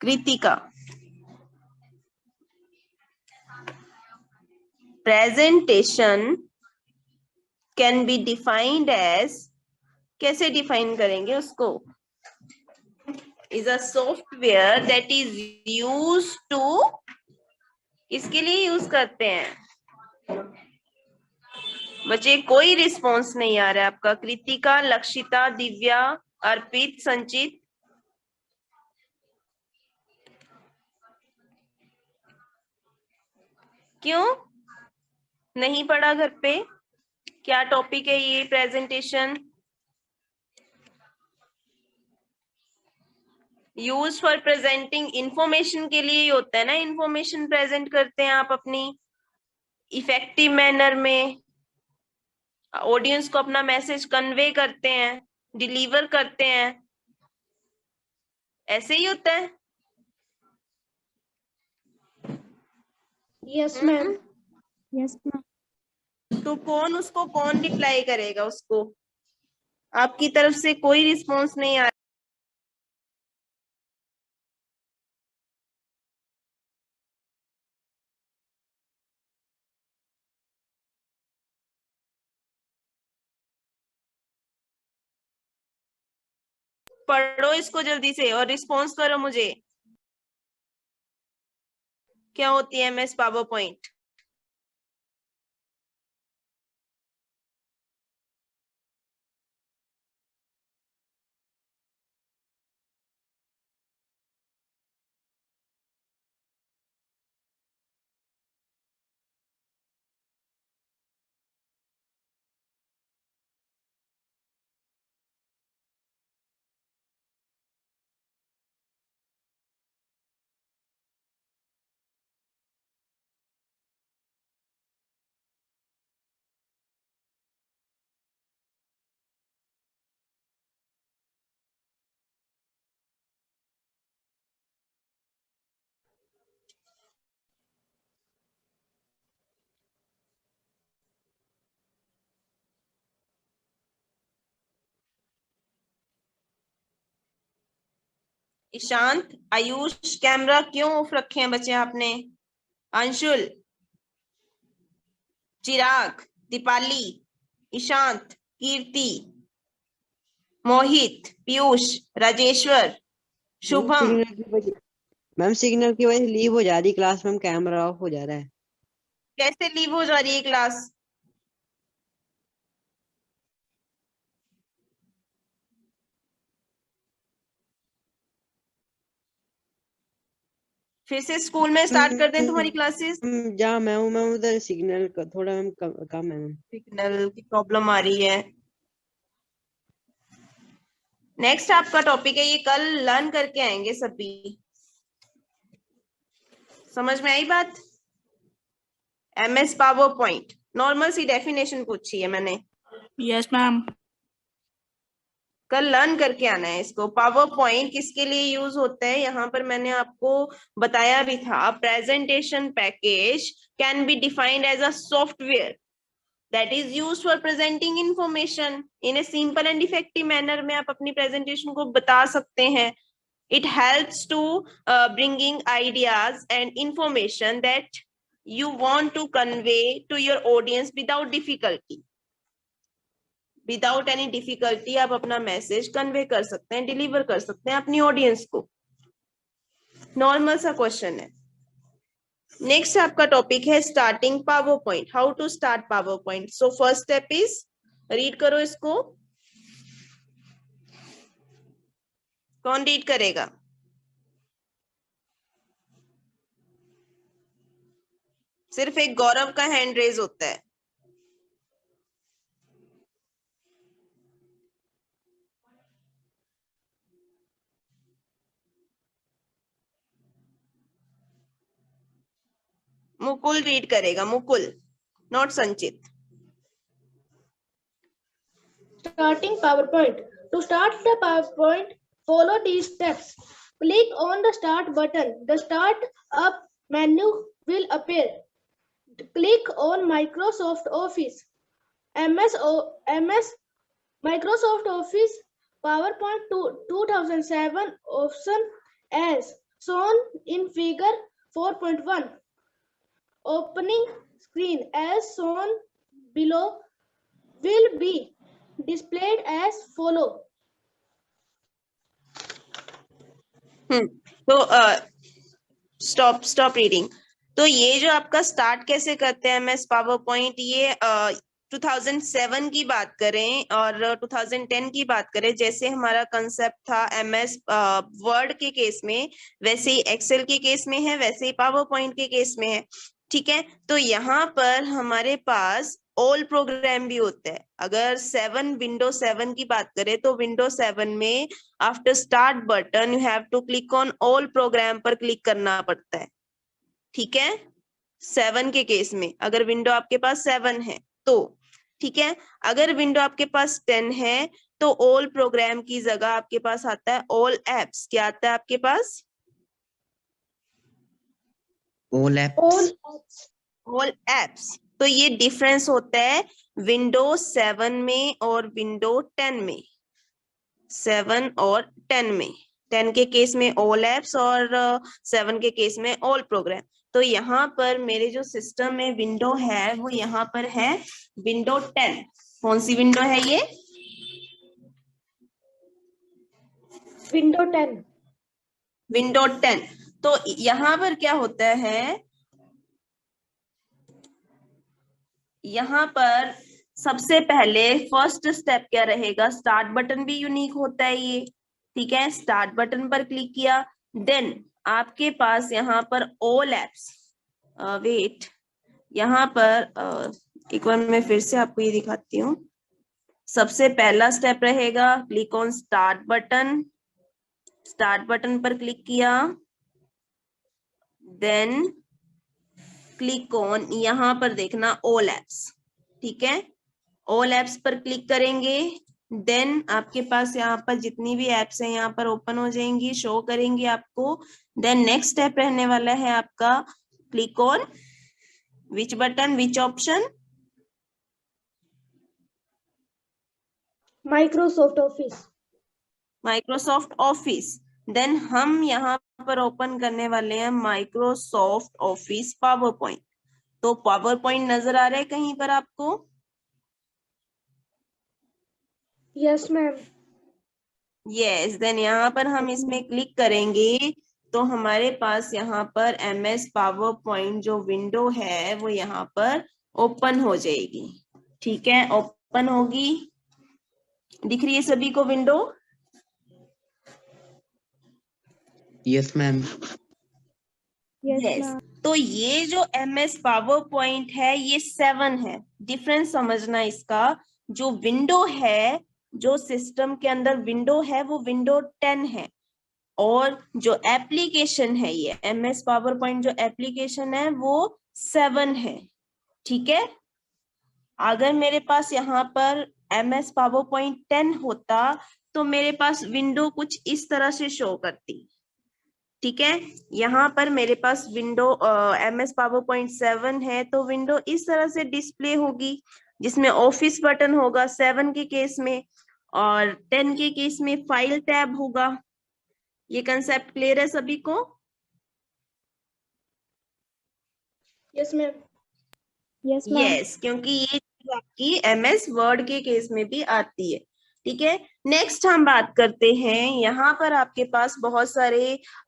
Kritika, presentation can be defined as, कैसे define करेंगे उसको? Is a software that is use to, किसके लिए यूज करते हैं? बच्चे कोई रिस्पॉन्स नहीं आ रहा है आपका। कृतिका, लक्षिता, दिव्या, अर्पित, संचित, क्यों नहीं पढ़ा घर पे? क्या टॉपिक है ये? Presentation use for presenting information के लिए ही होता है ना। इंफॉर्मेशन प्रेजेंट करते हैं आप अपनी इफेक्टिव मैनर में, ऑडियंस को अपना मैसेज कन्वे करते हैं, डिलीवर करते हैं, ऐसे ही होता है। Yes ma'am. Yes ma'am. तो कौन रिप्लाई करेगा उसको? आपकी तरफ से कोई रिस्पॉन्स नहीं आ रहा। पढ़ो इसको जल्दी से और रिस्पॉन्स करो मुझे। क्या होती है MS power point? Ishant, Ayush, camera क्यों ऑफ रखे हैं बच्चे आपने? अंशुल, चिराग, दीपाली, ईशांत, कीर्ति, मोहित, पीयूष, राजेश्वर, शुभम। मैम सिग्नल की वजह से लीव हो जा रही क्लास। मैम कैमरा ऑफ हो जा रहा है। कैसे लीव हो जा रही है क्लास? फिर से स्कूल में स्टार्ट कर दें तुम्हारी क्लासेस? जहाँ मैं हूँ मैम उधर सिग्नल का थोड़ा मैम कम है मैम। सिग्नल की प्रॉब्लम आ रही है। नेक्स्ट आपका टॉपिक है, ये कल लर्न करके आएंगे सभी। समझ में आई बात? एमएस पावर पॉइंट नॉर्मल सी डेफिनेशन पूछी है मैंने। Yes ma'am. कल लर्न करके आना है इसको। पावर पॉइंट किसके लिए यूज होता है यहाँ पर मैंने आपको बताया भी था। Presentation package can be defined as a software that is used for presenting information in a simple and effective manner में आप अपनी presentation को बता सकते हैं। It helps to bringing ideas and information that you want to convey to your audience without difficulty. Without any difficulty आप अपना message convey कर सकते हैं, डिलीवर कर सकते हैं अपनी ऑडियंस को। नॉर्मल सा क्वेश्चन है। नेक्स्ट आपका टॉपिक है starting power point, how to start power point. So first step is, read करो इसको। कौन रीड करेगा? सिर्फ एक गौरव का हैंड रेज होता है। मुकुल रीड करेगा, मुकुल, नॉट संचित। Starting PowerPoint. To start the PowerPoint, follow these steps. Click on the Start button. The Start Up menu will appear. Click on Microsoft Office. MS Microsoft Office PowerPoint 2007 option as shown in figure 4.1. Opening screen as shown below will be displayed as follow. तो stop reading. तो ये जो आपका start कैसे करते हैं MS power point, ये 2007 की बात करें और 2010 की बात करें, जैसे हमारा कंसेप्ट था एमएस वर्ड के केस में, वैसे ही एक्सेल के केस में है, वैसे ही पावर पॉइंट के केस में है। ठीक है, तो यहाँ पर हमारे पास ऑल प्रोग्राम भी होता है। अगर विंडो 7 की बात करें तो विंडो 7 में after start button you have to click on all program पर क्लिक करना पड़ता है। ठीक है, 7 के केस में अगर विंडो आपके पास 7 है तो। ठीक है, अगर विंडो आपके पास 10 है तो ऑल प्रोग्राम की जगह आपके पास आता है ऑल एप्स। क्या आता है आपके पास? All apps. All apps. तो ये डिफरेंस होता है विंडो 7 में और विंडो 10 में। 7 और 10 में, 10 के केस में ऑल एप्स और 7 के केस में ऑल प्रोग्राम। तो यहाँ पर मेरे जो सिस्टम में विंडो है वो यहाँ पर है विंडो 10। कौन सी विंडो है ये? विंडो 10। विंडो 10। तो यहाँ पर क्या होता है, यहाँ पर सबसे पहले फर्स्ट स्टेप क्या रहेगा, स्टार्ट बटन भी यूनिक होता है ये। ठीक है, स्टार्ट बटन पर क्लिक किया, देन आपके पास यहाँ पर ऑल एप्स, वेट, यहाँ पर एक बार मैं फिर से आपको ये दिखाती हूँ। सबसे पहला स्टेप रहेगा click on start button. Start button पर क्लिक किया, देन क्लिक ऑन, यहाँ पर देखना ऑल एप्स। ठीक है, ऑल एप्स पर क्लिक करेंगे, देन आपके पास यहाँ पर जितनी भी एप्स हैं यहाँ पर ओपन हो जाएंगी, शो करेंगी आपको। देन नेक्स्ट स्टेप रहने वाला है आपका click on which button, which option? Microsoft Office. Microsoft Office. Then हम यहाँ पर ओपन करने वाले हैं माइक्रोसॉफ्ट ऑफिस पावर पॉइंट। तो पावर पॉइंट नजर आ रहा है कहीं पर आपको? Yes ma'am. यस, देन यहाँ पर हम इसमें क्लिक करेंगे तो हमारे पास यहाँ पर एमएस पावर पॉइंट जो विंडो है वो यहाँ पर ओपन हो जाएगी। ठीक है, ओपन होगी, दिख रही है सभी को विंडो? Yes ma'am. यस। तो ये जो एमएस पावर पॉइंट है ये 7 है। डिफरेंस समझना इसका, जो विंडो है, जो सिस्टम के अंदर विंडो है वो विंडो 10 है, और जो एप्लीकेशन है ये एमएस पावर पॉइंट जो एप्लीकेशन है वो 7 है। ठीक है, अगर मेरे पास यहाँ पर एमएस पावर पॉइंट 10 होता तो मेरे पास विंडो कुछ इस तरह से शो करती। ठीक है, यहाँ पर मेरे पास विंडो एमएस पावर पॉइंट 7 है तो विंडो इस तरह से डिस्प्ले होगी, जिसमें ऑफिस बटन होगा 7 के केस में, और 10 के केस में फाइल टैब होगा। ये कंसेप्ट क्लियर है सभी को? Yes ma'am. यस, क्योंकि ये चीज आपकी एमएस वर्ड के केस में भी आती है। ठीक है, नेक्स्ट हम बात करते हैं, यहाँ पर आपके पास बहुत सारे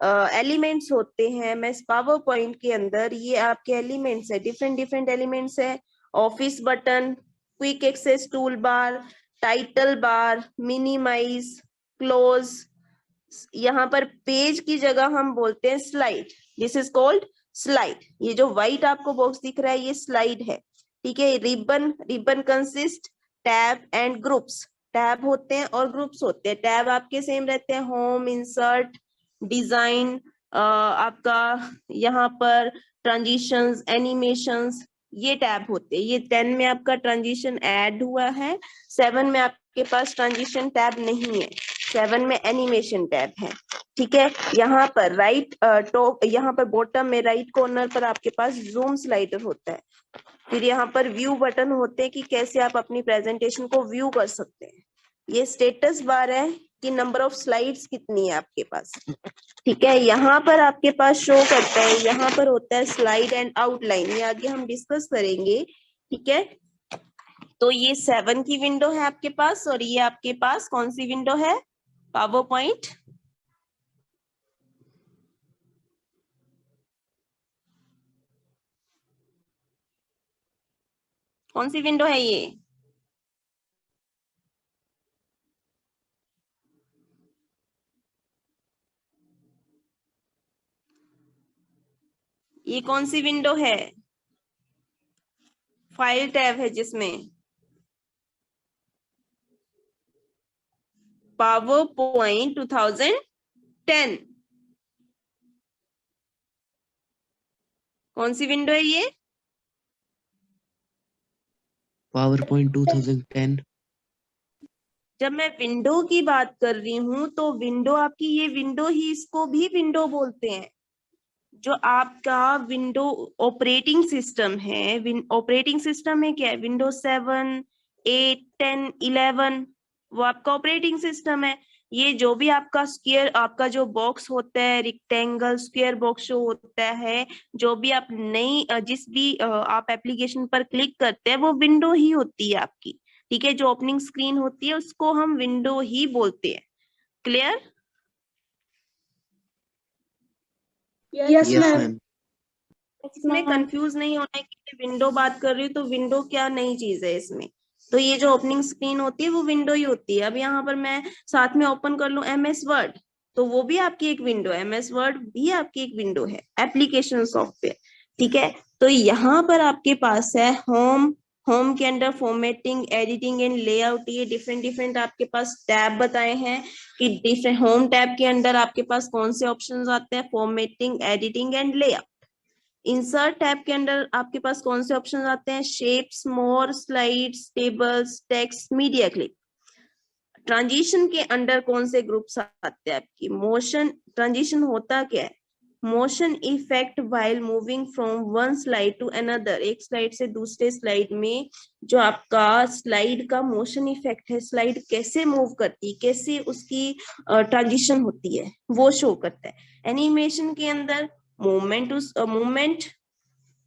एलिमेंट्स होते हैं एमएस पावर पॉइंट के अंदर। ये आपके एलिमेंट्स है, डिफरेंट एलिमेंट्स है। Office button, quick access tool bar, title bar, minimize, close. यहाँ पर पेज की जगह हम बोलते हैं slide, this is called slide. ये जो व्हाइट आपको बॉक्स दिख रहा है ये स्लाइड है। ठीक है, ribbon consist tab and groups. Tab होते हैं और ग्रुप्स होते हैं। टैब आपके सेम रहते हैं, होम, इंसर्ट, डिजाइन, आपका यहाँ पर ट्रांजिशंस, एनिमेशंस, ये टैब होते हैं। ये 10 में आपका ट्रांजिशन ऐड हुआ है, 7 में आपके पास ट्रांजिशन टैब नहीं है, 7 में एनिमेशन टैब है। ठीक है, यहाँ पर यहाँ पर बॉटम में राइट कॉर्नर पर आपके पास जूम स्लाइडर होता है। फिर यहाँ पर व्यू बटन होते हैं कि कैसे आप अपनी प्रेजेंटेशन को व्यू कर सकते हैं। ये स्टेटस बार है, कि नंबर ऑफ स्लाइड्स कितनी है आपके पास। ठीक है, यहाँ पर आपके पास शो करता है, यहाँ पर होता है स्लाइड एंड आउटलाइन, ये आगे हम डिस्कस करेंगे। ठीक है, तो ये 7 की विंडो है आपके पास, और ये आपके पास कौन सी विंडो है, पावर पॉइंट। कौन सी विंडो है ये कौन सी विंडो है, फाइल टैब है जिसमें पावर पॉइंट 2010। कौन सी विंडो है ये, PowerPoint 2010। जब मैं विंडो की बात कर रही हूं तो विंडो आपकी ये विंडो ही, इसको भी विंडो बोलते हैं। जो आपका विंडो ऑपरेटिंग सिस्टम है, ऑपरेटिंग सिस्टम में क्या है, विंडोज 7, 8, 10, 11, वो आपका ऑपरेटिंग सिस्टम है। ये जो भी आपका स्क्वायर, आपका जो बॉक्स होता है, रेक्टेंगल, स्क्वायर बॉक्स जो होता है, जो भी आप नई जिस भी आप एप्लीकेशन पर क्लिक करते हैं, वो विंडो ही होती है आपकी। ठीक है, जो ओपनिंग स्क्रीन होती है उसको हम विंडो ही बोलते हैं। Clear? Yes, Yes, ma'am. ma'am. इसमें कंफ्यूज नहीं होना है कि विंडो बात कर रही हूँ तो विंडो क्या नई चीज है इसमें। तो ये जो ओपनिंग स्क्रीन होती है वो विंडो ही होती है। अब यहाँ पर मैं साथ में ओपन कर लूं MS वर्ड, तो वो भी आपकी एक विंडो है। MS वर्ड भी आपकी एक विंडो है, एप्लीकेशन सॉफ्टवेयर। ठीक है, तो यहाँ पर आपके पास है होम। होम के अंदर फॉर्मेटिंग, एडिटिंग एंड लेआउट, ये डिफरेंट डिफरेंट आपके पास टैब बताए हैं कि डिफरेंट होम टैब के अंदर आपके पास कौन से ऑप्शंस आते हैं, formatting, editing and layout. Insert tab के अंदर आपके पास कौन से ऑप्शन आते हैं, shapes, more, slides, tables, text, media clip. Transition के अंदर कौन से ग्रुप्स आते हैं आपकी, मोशन। ट्रांजिशन होता क्या है, motion effect while moving from one slide to another, एक स्लाइड से दूसरे स्लाइड में जो आपका स्लाइड का मोशन इफेक्ट है, स्लाइड कैसे मूव करती है, कैसे उसकी ट्रांजिशन होती है, वो शो करता है। एनिमेशन के अंदर मूवमेंट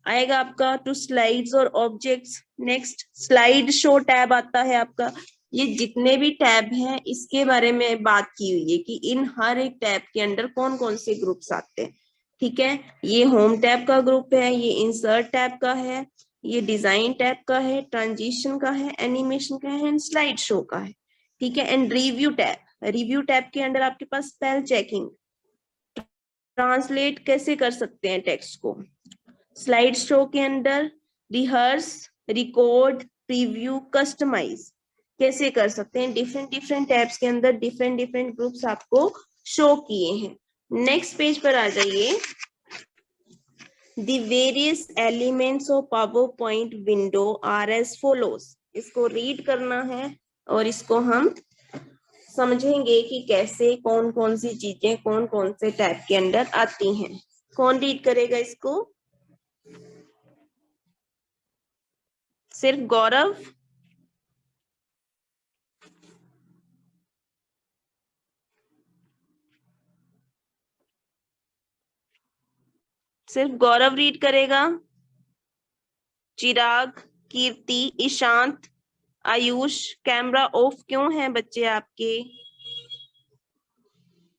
आएगा आपका टू स्लाइड्स और objects. Next slide show tab आता है आपका। ये जितने भी टैब हैं इसके बारे में बात की हुई है कि इन हर एक टैब के अंदर कौन कौन से ग्रुप्स आते हैं। ठीक है, ये होम टैब का ग्रुप है, ये इंसर्ट टैब का है, ये डिजाइन टैब का है, ट्रांजिशन का है, एनिमेशन का है, एंड स्लाइड शो का है। ठीक है, and review tab. Review tab के अंदर आपके पास स्पेल चेकिंग, ट्रांसलेट कैसे कर सकते हैं टेक्स्ट को। स्लाइड शो के अंदर रिहर्स, रिकॉर्ड, प्रीव्यू, कस्टमाइज कैसे कर सकते हैं। डिफरेंट डिफरेंट टैब्स के अंदर डिफरेंट डिफरेंट ग्रुप्स आपको शो किए हैं। नेक्स्ट पेज पर आ जाइए। The various elements of PowerPoint window are as follows. इसको रीड करना है और इसको हम समझेंगे कि कैसे कौन कौन सी चीजें कौन कौन से टैब के अंदर आती हैं। कौन रीड करेगा इसको, सिर्फ गौरव? सिर्फ गौरव रीड करेगा? चिराग, कीर्ति, ईशांत, आयुष, कैमरा ऑफ क्यों है बच्चे आपके?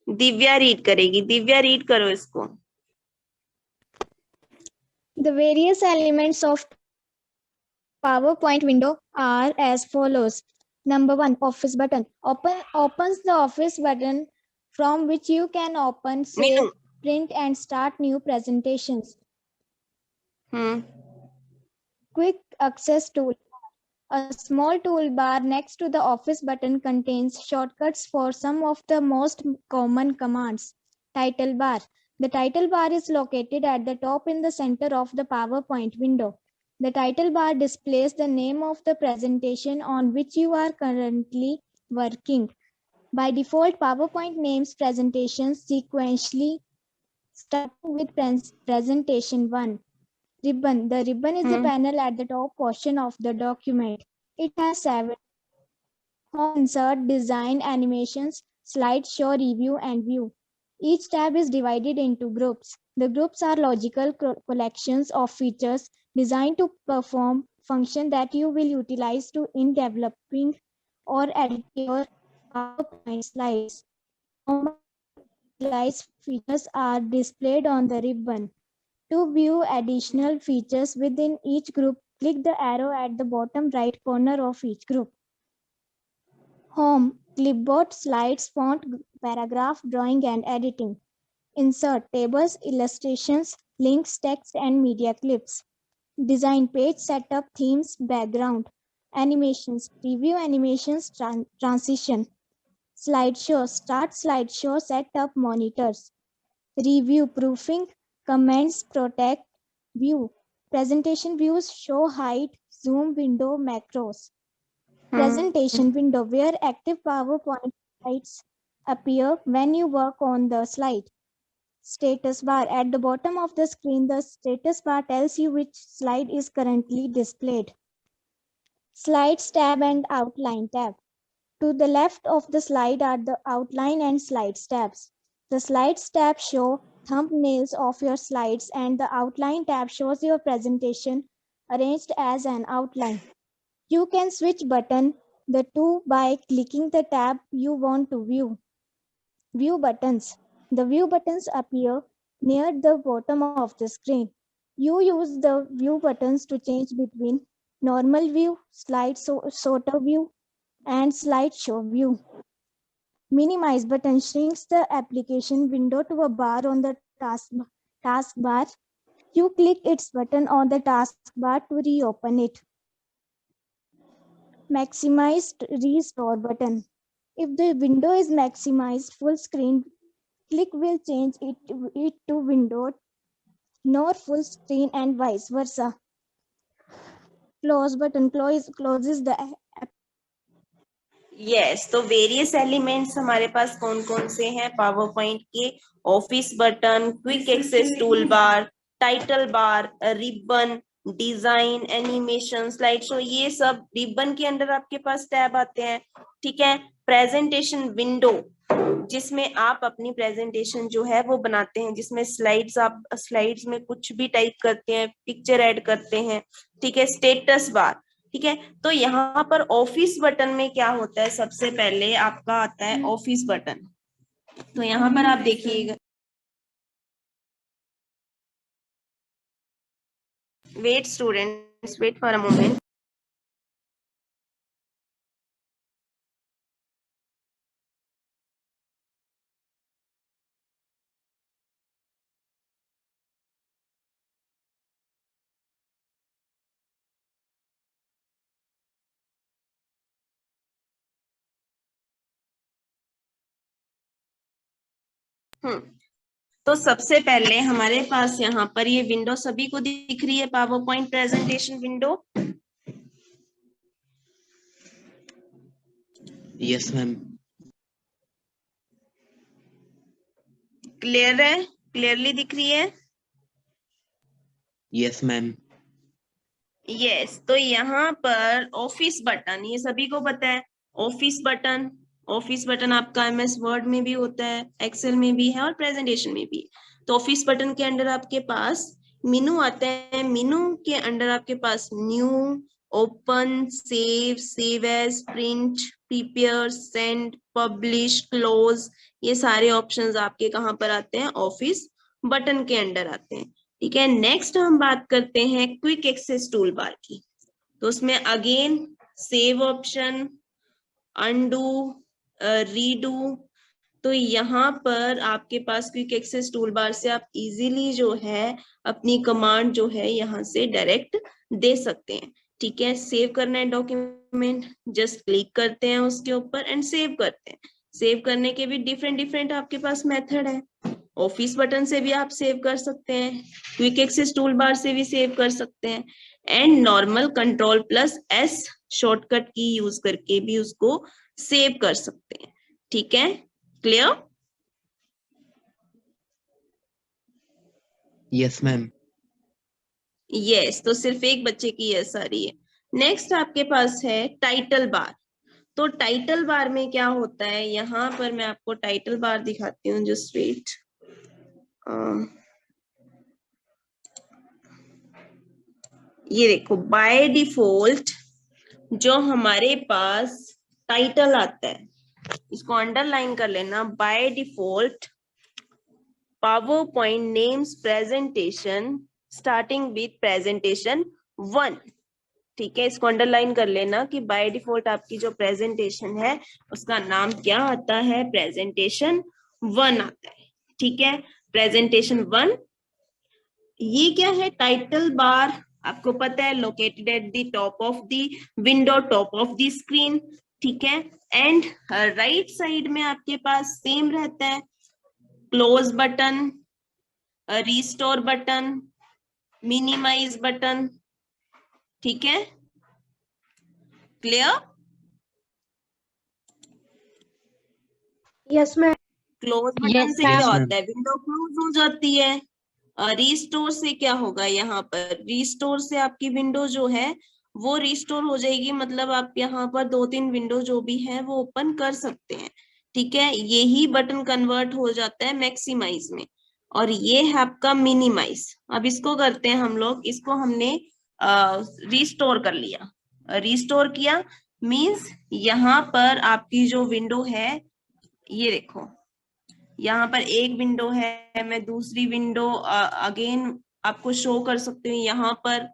दिव्या रीड करेगी, दिव्या रीड करो इसको। The various elements of PowerPoint window are as follows. Number 1, Office button. Opens the Office button from which you can open, save, Meenu. print and start new presentations. Quick access tool. A small toolbar next to the Office button contains shortcuts for some of the most common commands. Title bar. The title bar is located at the top in the center of the PowerPoint window. The title bar displays the name of the presentation on which you are currently working. By default, PowerPoint names presentations sequentially, starting with presentation 1. Ribbon. The ribbon is the panel at the top portion of the document. It has 7 home, insert, design, animations, slideshow, review, and view. Each tab is divided into groups. The groups are logical collections of features designed to perform functions that you will utilize in developing or editing your PowerPoint slides. Utilized features are displayed on the ribbon. To view additional features within each group, click the arrow at the bottom right corner of each group. Home, clipboard, slides, font, paragraph, drawing, and editing. Insert, tables, illustrations, links, text, and media clips. Design, page setup, themes, background. Animations, preview animations, transition. Slideshow, start slideshow, set up monitors. Review, proofing, comments, protect, view. Presentation views, show height, zoom window, macros. Presentation window, where active PowerPoint slides appear when you work on the slide. Status bar, at the bottom of the screen, the status bar tells you which slide is currently displayed. Slides tab and outline tab. To the left of the slide are the outline and slides tabs. The slides tab show thumbnails of your slides, and the outline tab shows your presentation arranged as an outline. You can switch button the two by clicking the tab you want to view. View buttons. The view buttons appear near the bottom of the screen. You use the view buttons to change between normal view, slide sorter view, and slideshow view. Minimize button shrinks the application window to a bar on the taskbar. You click its button on the taskbar to reopen it. Maximized restore button. If the window is maximized full screen, click will change it to window nor full screen and vice versa. Close button closes the app. Yes तो various elements हमारे पास कौन कौन से हैं power point के? Office button, quick access tool bar, title bar, ribbon, design, animation, slide show, ये सब रिबन के अंडर आपके पास टैब आते हैं. ठीक है. प्रेजेंटेशन विंडो, जिसमें आप अपनी प्रेजेंटेशन जो है वो बनाते हैं, जिसमें आप स्लाइड्स में कुछ भी टाइप करते हैं, पिक्चर ऐड करते हैं. ठीक है. Status bar. ठीक है. तो यहाँ पर ऑफिस बटन में क्या होता है? सबसे पहले आपका आता है ऑफिस बटन. तो यहाँ पर आप देखिएगा, wait students, wait for a moment. तो सबसे पहले हमारे पास यहाँ पर ये विंडो सभी को दिख रही है, power point presentation window. Yes ma'am. Clear है? क्लियरली दिख रही है? Yes ma'am. यस. तो यहाँ पर ऑफिस बटन, ये सभी को पता है. ऑफिस बटन आपका MS वर्ड में भी होता है, एक्सेल में भी है और प्रेजेंटेशन में भी. तो ऑफिस बटन के अंदर आपके पास मेनू आता है. मेनू के अंदर आपके पास new, open, save as, print, prepare, send, publish, close, ये सारे ऑप्शंस आपके कहाँ पर आते हैं? ऑफिस बटन के अंदर आते हैं. ठीक है. नेक्स्ट हम बात करते हैं क्विक एक्सेस टूल बार की. तो उसमें again save option, undo, redo. तो यहाँ पर आपके पास क्विक एक्सेस टूल बार से आप इजीली जो है अपनी कमांड जो है यहाँ से डायरेक्ट दे सकते हैं. ठीक है. सेव करना है डॉक्यूमेंट, जस्ट क्लिक करते हैं उसके ऊपर एंड सेव करते हैं. सेव करने के भी डिफरेंट आपके पास मेथड है. ऑफिस बटन से भी आप सेव कर सकते हैं, क्विक एक्सेस टूल बार से भी सेव कर सकते हैं, एंड नॉर्मल Ctrl+S शॉर्टकट की यूज करके भी उसको सेव कर सकते हैं. ठीक है. क्लियर? Yes ma'am. यस. तो सिर्फ एक बच्चे की यस आ रही है. नेक्स्ट आपके पास है टाइटल बार. तो टाइटल बार में क्या होता है, यहाँ पर मैं आपको टाइटल बार दिखाती हूँ, जस्ट वेट। ये देखो, बाय डिफॉल्ट जो हमारे पास टाइटल आता है, इसको अंडरलाइन कर लेना। By default power point names presentation starting with presentation 1। ठीक है, इसको अंडरलाइन कर लेना कि बाय डिफॉल्ट आपकी जो प्रेजेंटेशन है उसका नाम क्या आता है, प्रेजेंटेशन 1 आता है। ठीक है, प्रेजेंटेशन 1। ये क्या है, टाइटल बार आपको पता है, located at the top of the window, top of the screen. ठीक है, एंड राइट साइड में आपके पास सेम रहता है, close button, restore button, minimize button. ठीक है, clear? Yes, ma'am. Close button से क्या होता है, विंडो क्लोज हो जाती है। रिस्टोर से क्या होगा, यहाँ पर रिस्टोर से आपकी विंडो जो है वो रिस्टोर हो जाएगी, मतलब आप यहाँ पर 2-3 विंडो जो भी है वो ओपन कर सकते हैं। ठीक है, यही बटन कन्वर्ट हो जाता है मैक्सिमाइज में, और ये है आपका मिनिमाइज। अब इसको करते हैं हम लोग, इसको हमने रिस्टोर कर लिया। रिस्टोर किया मीन्स यहाँ पर आपकी जो विंडो है, ये देखो यहाँ पर एक विंडो है, मैं दूसरी विंडो अगेन आपको शो कर सकती हूँ, यहाँ पर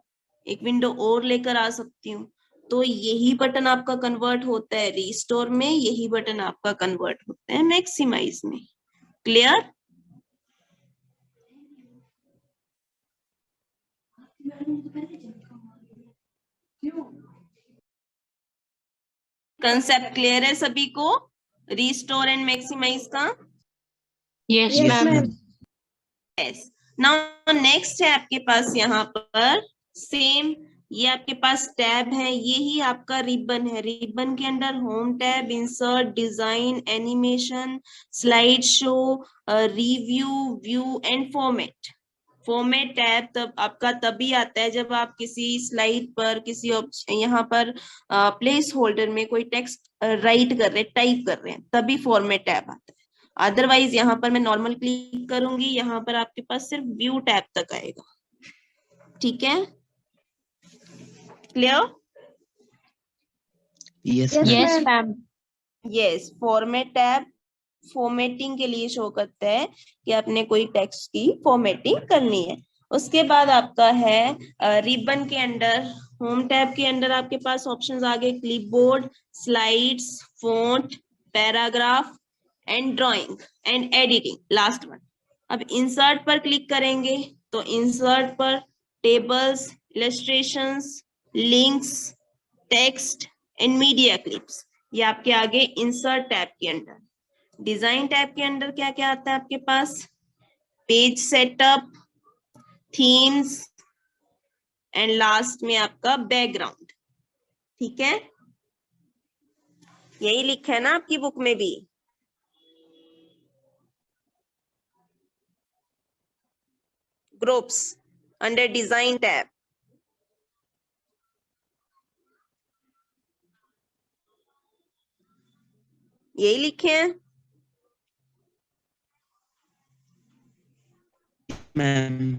एक विंडो और लेकर आ सकती हूँ। तो यही बटन आपका कन्वर्ट होता है रिस्टोर में, यही बटन आपका कन्वर्ट होता है मैक्सिमाइज में। क्लियर? कंसेप्ट क्लियर है सभी को, रिस्टोर एंड मैक्सिमाइज का? Yes, ma'am. Yes. Now next है आपके पास यहाँ पर सेम, ये आपके पास टैब है, यही आपका रिबन है। रिबन के अंदर home tab, insert, design, animation, slide show, review, view and format. Format tab तब आपका तभी आता है जब आप किसी स्लाइड पर, किसी यहाँ पर प्लेस होल्डर में कोई टेक्स्ट राइट कर रहे, टाइप कर रहे हैं, तभी फॉर्मेट टैब आता है। अदरवाइज यहाँ पर मैं नॉर्मल क्लिक करूंगी, यहाँ पर आपके पास सिर्फ व्यू टैब तक आएगा। ठीक है, clear? Yes Yes, ma'am. Yes, format tab formatting के लिए शो करता है कि आपने कोई टेक्स्ट की फॉर्मेटिंग करनी है। उसके बाद आपका है रिबन के अंडर, होम टैब के अंदर आपके पास ऑप्शंस आ गए, clipboard, slides, font, paragraph and drawing and editing, last one. अब इंसर्ट पर क्लिक करेंगे तो इंसर्ट पर tables, illustrations, links, text and media clips, ये आपके आगे इंसर्ट टैब के अंदर। डिजाइन टैब के अंदर क्या क्या आता है आपके पास, page setup, themes and last में आपका बैकग्राउंड। ठीक है, यही लिखा है ना आपकी बुक में भी। ग्रुप्स अंडर डिजाइन टैब, यही लिखे हैं। मैम।